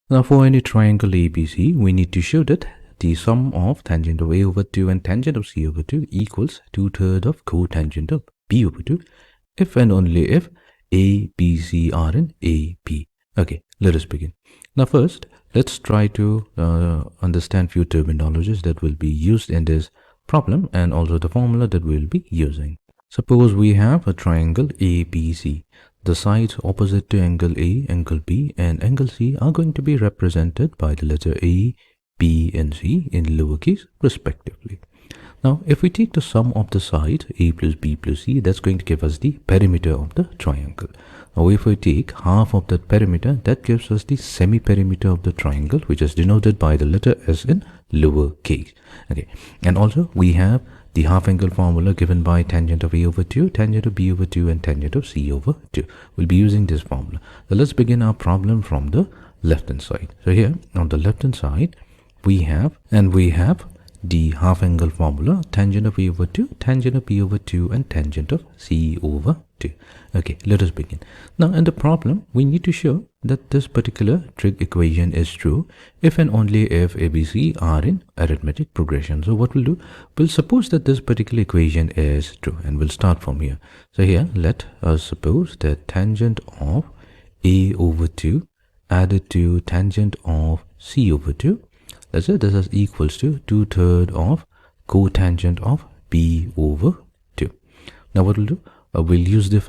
Now for any triangle ABC, we need to show that the sum of tangent of A over 2 and tangent of C over 2 equals 2/3 of cotangent of B over 2 if and only if A, B, C are in AB. Okay, let us begin. Now first, let's try to understand few terminologies that will be used in this problem and also the formula that we'll be using. Suppose we have a triangle ABC. The sides opposite to angle A, angle B and angle C are going to be represented by the letter A, B and C in lowercase respectively. Now if we take the sum of the sides A plus B plus C, that's going to give us the perimeter of the triangle. Now if we take half of that perimeter, that gives us the semi-perimeter of the triangle, which is denoted by the letter S in lowercase. Okay, and also we have the half angle formula given by tangent of A over 2, tangent of B over 2 and tangent of C over 2. We'll be using this formula. So let's begin our problem from the left hand side. So here on the left hand side we have the half angle formula, tangent of A over 2, tangent of B over 2 and tangent of C over 2. Okay, let us begin. Now in the problem we need to show that this particular trig equation is true if and only if ABC are in arithmetic progression. So what we'll do, we'll suppose that this particular equation is true and we'll start from here. So here let us suppose that tangent of A over 2 added to tangent of C over 2, let's say this is equals to 2/3 of cotangent of B over 2. Now what we'll do, we'll use the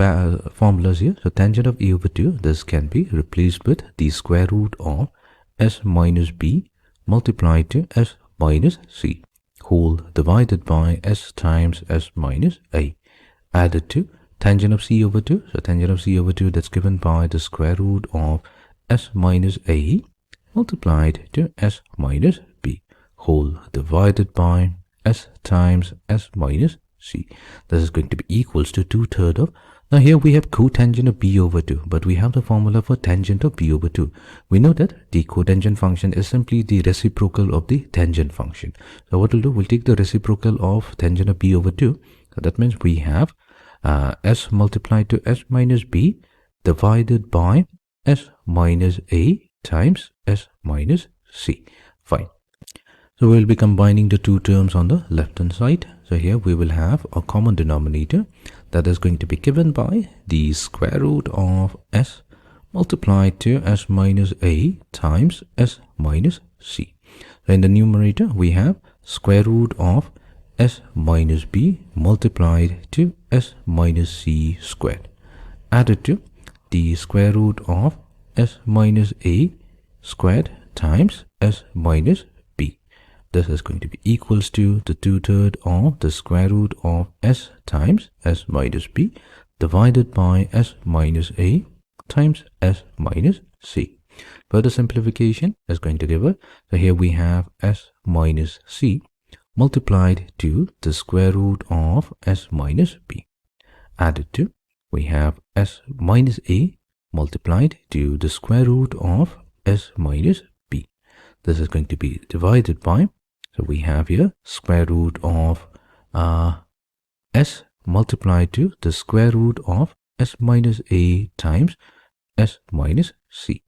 formulas here. So tangent of A over 2, this can be replaced with the square root of S minus B multiplied to S minus C whole divided by S times S minus A added to tangent of C over 2. So tangent of C over 2, that's given by the square root of S minus A multiplied to S minus B whole divided by S times S minus C. This is going to be equals to 2/3 of, now here we have cotangent of B over 2, but we have the formula for tangent of B over 2. We know that the cotangent function is simply the reciprocal of the tangent function. So what we'll do, we'll take the reciprocal of tangent of B over 2. So that means we have S multiplied to S minus B divided by S minus A times S minus C. Fine. So we'll be combining the two terms on the left hand side. So here we will have a common denominator that is going to be given by the square root of S multiplied to S minus A times S minus C. So in the numerator we have square root of S minus B multiplied to S minus C squared added to the square root of S minus A squared times S minus B. This is going to be equals to the 2/3 of the square root of S times S minus B divided by S minus A times S minus C. Further simplification is going to give us, so here we have S minus C multiplied to the square root of S minus B added to, we have S minus A multiplied to the square root of S minus B. This is going to be divided by, so we have here square root of S multiplied to the square root of S minus A times S minus C.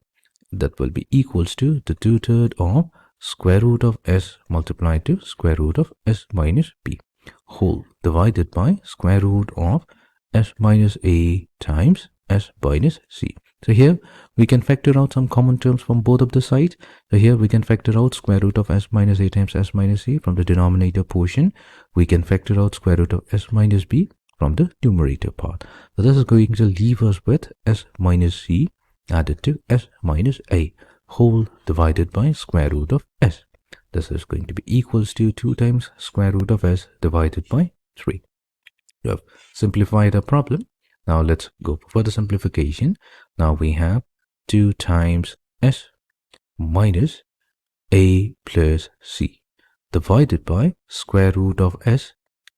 That will be equals to the 2/3 of square root of S multiplied to square root of S minus B whole divided by square root of S minus A times S minus C. So here we can factor out some common terms from both of the sides. So here we can factor out square root of S minus A times S minus C from the denominator portion. We can factor out square root of S minus B from the numerator part. So this is going to leave us with S minus C added to S minus A whole divided by square root of S. This is going to be equals to 2 times square root of S divided by 3. We have simplified our problem. Now let's go for further simplification. Now we have 2 times S minus A plus C divided by square root of S.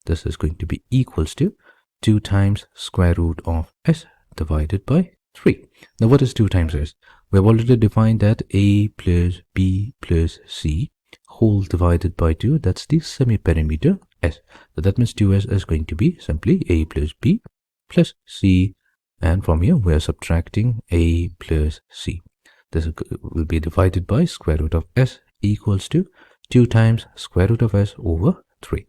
This is going to be equals to 2 times square root of S divided by 3. Now what is 2 times S? We have already defined that A plus B plus C whole divided by 2. That's the semi-perimeter S. So that means 2S is going to be simply A plus B plus C, and from here we are subtracting A plus C. this will be divided by square root of s equals to 2 times square root of s over 3.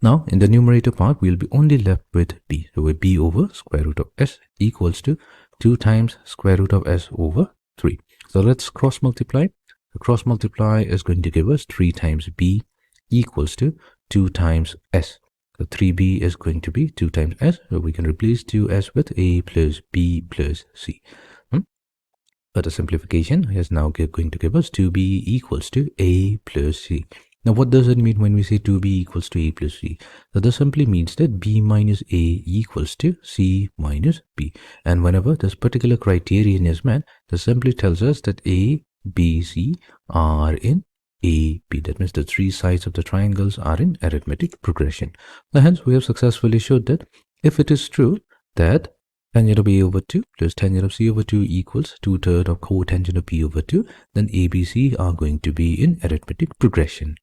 Now, in the numerator part, we'll be only left with b. So, with b over square root of s equals to 2 times square root of s over 3. So, let's cross multiply. The cross multiply is going to give us 3 times b equals to 2 times s. So, 3b is going to be 2 times s. So, we can replace 2s with a plus b plus c. But a simplification is now going to give us 2b equals to a plus c. Now, what does it mean when we say 2b equals to a plus c? So, this simply means that b minus a equals to c minus b. And whenever this particular criterion is met, this simply tells us that a, b, c are in a, b. That means the 3 sides of the triangles are in arithmetic progression. Now, hence, we have successfully showed that if it is true that tangent of a over 2 plus tangent of c over 2 equals 2/3 of cotangent of b over 2, then a, b, c are going to be in arithmetic progression.